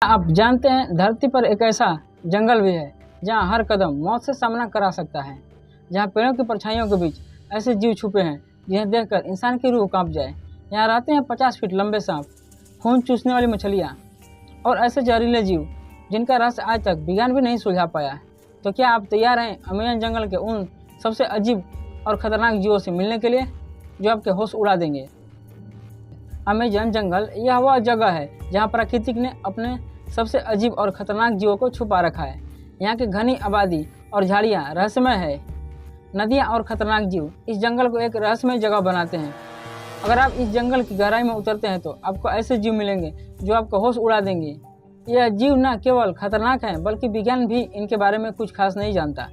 आप जानते हैं धरती पर एक ऐसा जंगल भी है जहां हर कदम मौत से सामना करा सकता है, जहां पेड़ों की परछाइयों के बीच ऐसे जीव छुपे हैं जिन्हें देखकर इंसान की रूह कांप जाए। यहाँ रहते हैं 50 फीट लंबे सांप, खून चूसने वाली मछलियाँ और ऐसे जहरीले जीव जिनका रहस्य आज तक विज्ञान भी नहीं सुलझा पाया। तो क्या आप तैयार हैं अमेज़न जंगल के उन सबसे अजीब और खतरनाक जीवों से मिलने के लिए जो आपके होश उड़ा देंगे? अमेज़न जंगल यह वह जगह है जहां प्रकृति ने अपने सबसे अजीब और खतरनाक जीवों को छुपा रखा है। यहाँ की घनी आबादी और झाड़ियाँ रहस्यमय है। नदियाँ और खतरनाक जीव इस जंगल को एक रहस्यमय जगह बनाते हैं। अगर आप इस जंगल की गहराई में उतरते हैं तो आपको ऐसे जीव मिलेंगे जो आपका होश उड़ा देंगे। यह जीव न केवल खतरनाक हैं बल्कि विज्ञान भी इनके बारे में कुछ खास नहीं जानता।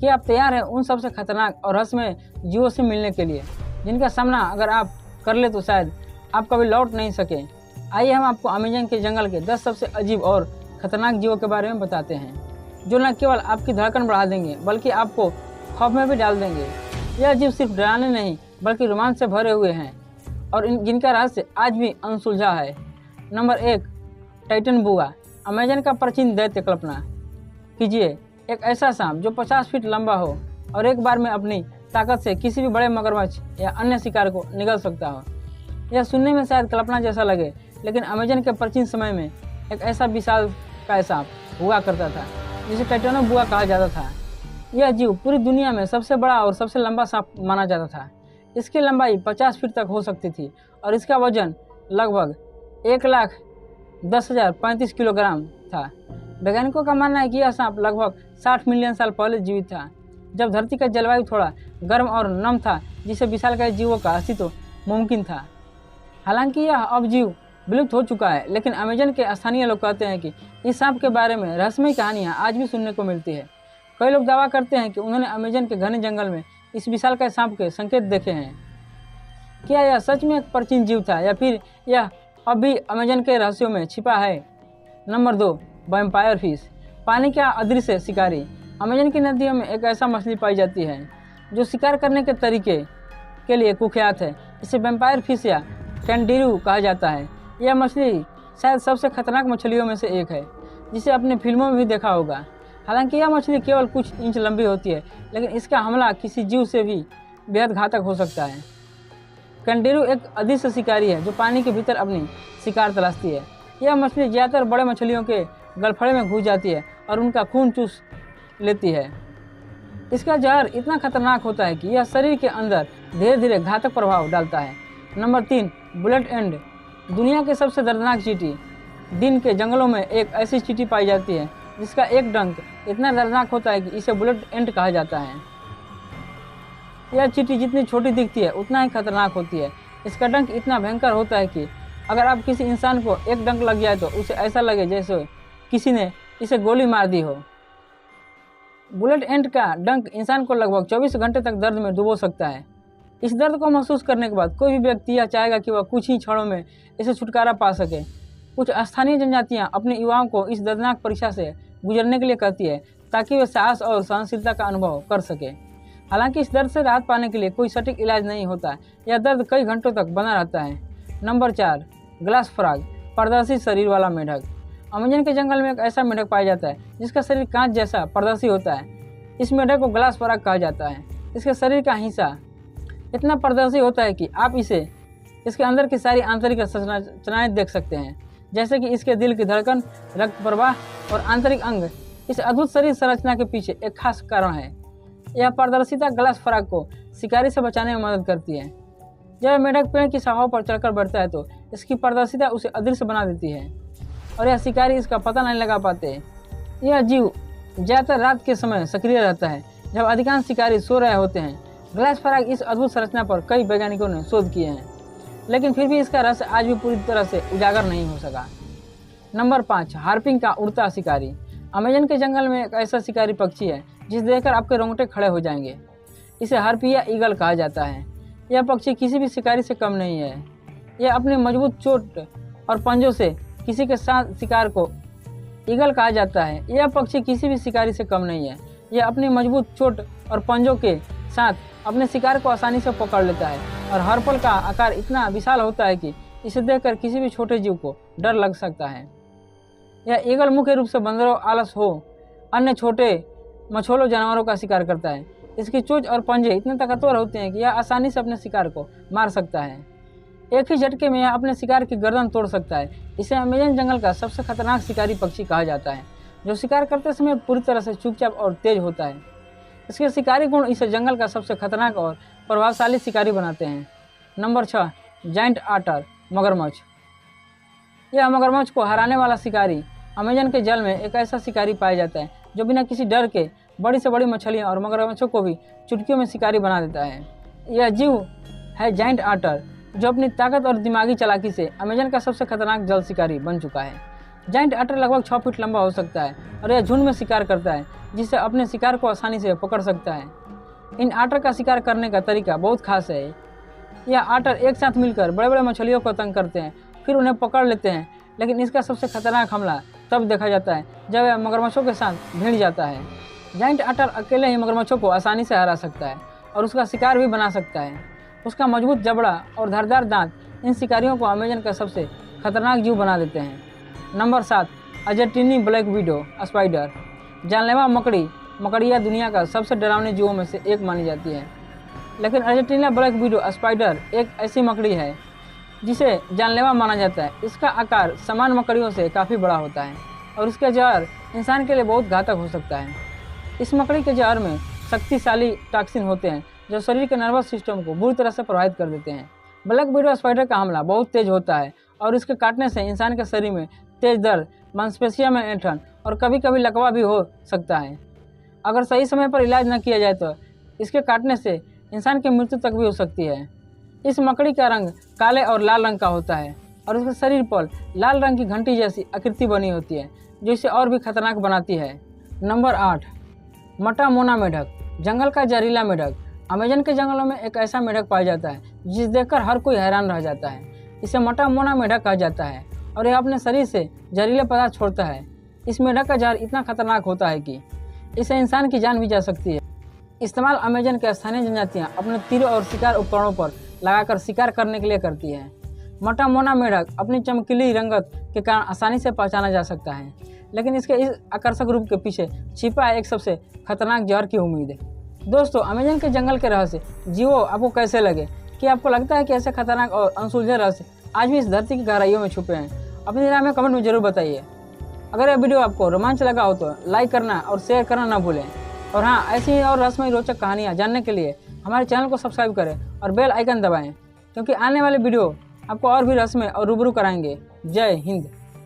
क्या आप तैयार हैं उन सबसे खतरनाक और रहस्यमय जीवों से मिलने के लिए जिनका सामना अगर आप कर ले तो शायद आप कभी लौट नहीं सके? आइए हम आपको अमेज़न के जंगल के 10 सबसे अजीब और खतरनाक जीवों के बारे में बताते हैं जो न केवल आपकी धड़कन बढ़ा देंगे बल्कि आपको खौफ में भी डाल देंगे। यह जीव सिर्फ डराने नहीं बल्कि रोमांच से भरे हुए हैं और जिनका रहस्य आज भी अनसुलझा है। नंबर 1, टाइटन बुआ। अमेज़न का प्राचीन दैत्य। कल्पना कीजिए एक ऐसा सांप जो 50 फीट लंबा हो और एक बार में अपनी ताकत से किसी भी बड़े मगरमच्छ या अन्य शिकार को निगल सकता हो। यह सुनने में शायद कल्पना जैसा लगे, लेकिन अमेज़न के प्राचीन समय में एक ऐसा विशालकाय सांप हुआ करता था जिसे टाइटनो बुआ कहा जाता था। यह जीव पूरी दुनिया में सबसे बड़ा और सबसे लंबा सांप माना जाता था। इसकी लंबाई 50 फीट तक हो सकती थी और इसका वजन लगभग 1,10,035 किलोग्राम था। वैज्ञानिकों का मानना है कि यह सांप लगभग 60 मिलियन साल पहले जीवित था, जब धरती का जलवायु थोड़ा गर्म और नम था, जिससे विशालकाय जीवों का अस्तित्व मुमकिन था। हालांकि यह अब जीव विलुप्त हो चुका है, लेकिन अमेज़न के स्थानीय लोग कहते हैं कि इस सांप के बारे में रहस्यमय कहानियाँ आज भी सुनने को मिलती है। कई लोग दावा करते हैं कि उन्होंने अमेज़न के घने जंगल में इस विशालकाय सांप के संकेत देखे हैं। क्या यह सच में एक प्राचीन जीव था या फिर यह अब भी अमेज़न के रहस्यों में छिपा है? Number 2, vampire fish. पानी का अदृश्य शिकारी। अमेज़न की नदियों में एक ऐसा मछली पाई जाती है जो शिकार करने के तरीके के लिए कुख्यात है। इसे वैम्पायर फिश या कैंडिरू कहा जाता है। यह मछली शायद सबसे खतरनाक मछलियों में से एक है, जिसे आपने फिल्मों में भी देखा होगा। हालांकि यह मछली केवल कुछ इंच लंबी होती है, लेकिन इसका हमला किसी जीव से भी बेहद घातक हो सकता है। कैंडिरू एक अदृश्य शिकारी है जो पानी के भीतर अपनी शिकार तलाशती है। यह मछली ज़्यादातर बड़े मछलियों के गलफड़े में घुस जाती है और उनका खून चूस लेती है। इसका जहर इतना खतरनाक होता है कि यह शरीर के अंदर धीरे धीरे घातक प्रभाव डालता है। Number 3, bullet and. दुनिया के सबसे दर्दनाक चींटी। दिन के जंगलों में एक ऐसी चींटी पाई जाती है जिसका एक डंक इतना दर्दनाक होता है कि इसे बुलेट एंड कहा जाता है। यह चींटी जितनी छोटी दिखती है उतना ही खतरनाक होती है। इसका डंक इतना भयंकर होता है कि अगर आप किसी इंसान को एक डंक लग जाए तो उसे ऐसा लगे जैसे किसी ने इसे गोली मार दी हो। बुलेट एंड का डंक इंसान को लगभग 24 घंटे तक दर्द में डुबो सकता है। इस दर्द को महसूस करने के बाद कोई भी व्यक्ति यह चाहेगा कि वह कुछ ही क्षणों में इसे छुटकारा पा सके। कुछ स्थानीय जनजातियां अपने युवाओं को इस दर्दनाक परीक्षा से गुजरने के लिए कहती है ताकि वे साहस और सहनशीलता का अनुभव कर सके। हालांकि इस दर्द से राहत पाने के लिए कोई सटीक इलाज नहीं होता। यह दर्द कई घंटों तक बना रहता है। Number 4, glass frog. पारदर्शी शरीर वाला मेढक। अमेज़न के जंगल में एक ऐसा मेढक पाया जाता है जिसका शरीर कांच जैसा पारदर्शी होता है। इस मेढक को ग्लास फ्रॉग कहा जाता है। इसके शरीर का हिस्सा इतना पारदर्शी होता है कि आप इसके अंदर की सारी आंतरिक संरचनाएं देख सकते हैं, जैसे कि इसके दिल की धड़कन, रक्त प्रवाह और आंतरिक अंग। इस अद्भुत शरीर संरचना के पीछे एक खास कारण है। यह पारदर्शिता ग्लास फ्रॉग को शिकारी से बचाने में मदद करती है। जब मेढक पेड़ की शाखाओं पर चढ़कर बैठता है तो इसकी पारदर्शिता उसे अदृश्य बना देती है और यह शिकारी इसका पता नहीं लगा पाते। यह जीव ज़्यादातर रात के समय सक्रिय रहता है जब अधिकांश शिकारी सो रहे होते हैं। ग्लास फ्रॉग इस अद्भुत संरचना पर कई वैज्ञानिकों ने शोध किए हैं, लेकिन फिर भी इसका रहस्य आज भी पूरी तरह से उजागर नहीं हो सका। नंबर 5, हार्पिंग का उड़ता शिकारी। अमेज़न के जंगल में एक ऐसा शिकारी पक्षी है जिसे देखकर आपके रोंगटे खड़े हो जाएंगे। इसे हार्पिया ईगल कहा जाता है। यह पक्षी किसी भी शिकारी से कम नहीं है। यह अपने मजबूत चोट और पंजों से किसी के साथ शिकार को ईगल कहा जाता है। यह पक्षी किसी भी शिकारी से कम नहीं है। यह अपनी मजबूत चोट और पंजों के साथ अपने शिकार को आसानी से पकड़ लेता है और हर पल का आकार इतना विशाल होता है कि इसे देखकर किसी भी छोटे जीव को डर लग सकता है। यह ईगल मुख्य रूप से बंदरों, आलस हो अन्य छोटे मछोलों जानवरों का शिकार करता है। इसकी चोंच और पंजे इतने ताकतवर होते हैं कि यह आसानी से अपने शिकार को मार सकता है। एक ही झटके में यह अपने शिकार की गर्दन तोड़ सकता है। इसे अमेजन जंगल का सबसे खतरनाक शिकारी पक्षी कहा जाता है, जो शिकार करते समय पूरी तरह से चुपचाप और तेज होता है। इसके शिकारी गुण इसे जंगल का सबसे खतरनाक और प्रभावशाली शिकारी बनाते हैं। नंबर 6, जाइंट ऑटर, मगरमच्छ। यह मगरमच्छ को हराने वाला शिकारी अमेजन के जल में एक ऐसा शिकारी पाया जाता है जो बिना किसी डर के बड़ी से बड़ी मछलियां और मगरमच्छों को भी चुटकियों में शिकारी बना देता है। यह जीव है जाइंट ऑटर, जो अपनी ताकत और दिमागी चालाकी से अमेजन का सबसे खतरनाक जल शिकारी बन चुका है। जाइंट ऑटर लगभग 6 फीट लंबा हो सकता है और यह झुंड में शिकार करता है, जिससे अपने शिकार को आसानी से पकड़ सकता है। इन ऑटर का शिकार करने का तरीका बहुत खास है। यह ऑटर एक साथ मिलकर बड़े बड़े मछलियों को तंग करते हैं, फिर उन्हें पकड़ लेते हैं। लेकिन इसका सबसे खतरनाक हमला तब देखा जाता है जब यह मगरमच्छों के साथ भिड़ जाता है। जाइंट ऑटर अकेले ही मगरमच्छों को आसानी से हरा सकता है और उसका शिकार भी बना सकता है। उसका मजबूत जबड़ा और धारदार दांत इन शिकारियों को अमेजन का सबसे खतरनाक जीव बना देते हैं। नंबर 7, अर्जेंटीनी ब्लैक विडो स्पाइडर। जानलेवा मकड़िया दुनिया का सबसे डरावने जीवों में से एक मानी जाती है। लेकिन अर्जेंटीना ब्लैक विडो स्पाइडर एक ऐसी मकड़ी है जिसे जानलेवा माना जाता है। इसका आकार समान मकड़ियों से काफ़ी बड़ा होता है और इसका जहर इंसान के लिए बहुत घातक हो सकता है। इस मकड़ी के जहर में शक्तिशाली टॉक्सिन होते हैं जो शरीर के नर्वस सिस्टम को बुरी तरह से प्रभावित कर देते हैं। ब्लैक विडो स्पाइडर का हमला बहुत तेज होता है और इसके काटने से इंसान के शरीर में तेज दर्द, मांसपेशियों में ऐंठन और कभी कभी लकवा भी हो सकता है। अगर सही समय पर इलाज न किया जाए तो इसके काटने से इंसान की मृत्यु तक भी हो सकती है। इस मकड़ी का रंग काले और लाल रंग का होता है और उसके शरीर पर लाल रंग की घंटी जैसी आकृति बनी होती है, जो इसे और भी खतरनाक बनाती है। नंबर 8, मटामोना मेढक, जंगल का जहरीला मेढक। अमेजन के जंगलों में एक ऐसा मेढक पाया जाता है जिसे देखकर हर कोई हैरान रह जाता है। इसे मटामोना मेढक कहा जाता है और यह अपने शरीर से जहरीले पदार्थ छोड़ता है। इस मेढक का जहर इतना खतरनाक होता है कि इससे इंसान की जान भी जा सकती है। इस्तेमाल अमेजन के स्थानीय जनजातियाँ अपने तीरों और शिकार उपकरणों पर लगाकर शिकार करने के लिए करती है। मटामोना मेढक अपनी चमकीली रंगत के कारण आसानी से पहचाना जा सकता है, लेकिन इसके इस आकर्षक रूप के पीछे छिपा है एक सबसे खतरनाक जहर की उम्मीद है। दोस्तों, अमेजन के जंगल के रहस्य जीवो आपको कैसे लगे? कि आपको लगता है कि ऐसे खतरनाक और अनसुलझे रहस्य आज भी इस धरती की गहराइयों में छुपे हैं? अपनी राय में कमेंट में जरूर बताइए। अगर यह वीडियो आपको रोमांच लगा हो तो लाइक करना और शेयर करना ना भूलें। और हाँ, ऐसी ही और रहस्यमय रोचक कहानियाँ जानने के लिए हमारे चैनल को सब्सक्राइब करें और बेल आइकन दबाएं, क्योंकि आने वाले वीडियो आपको और भी रहस्यमय और रूबरू कराएंगे। जय हिंद।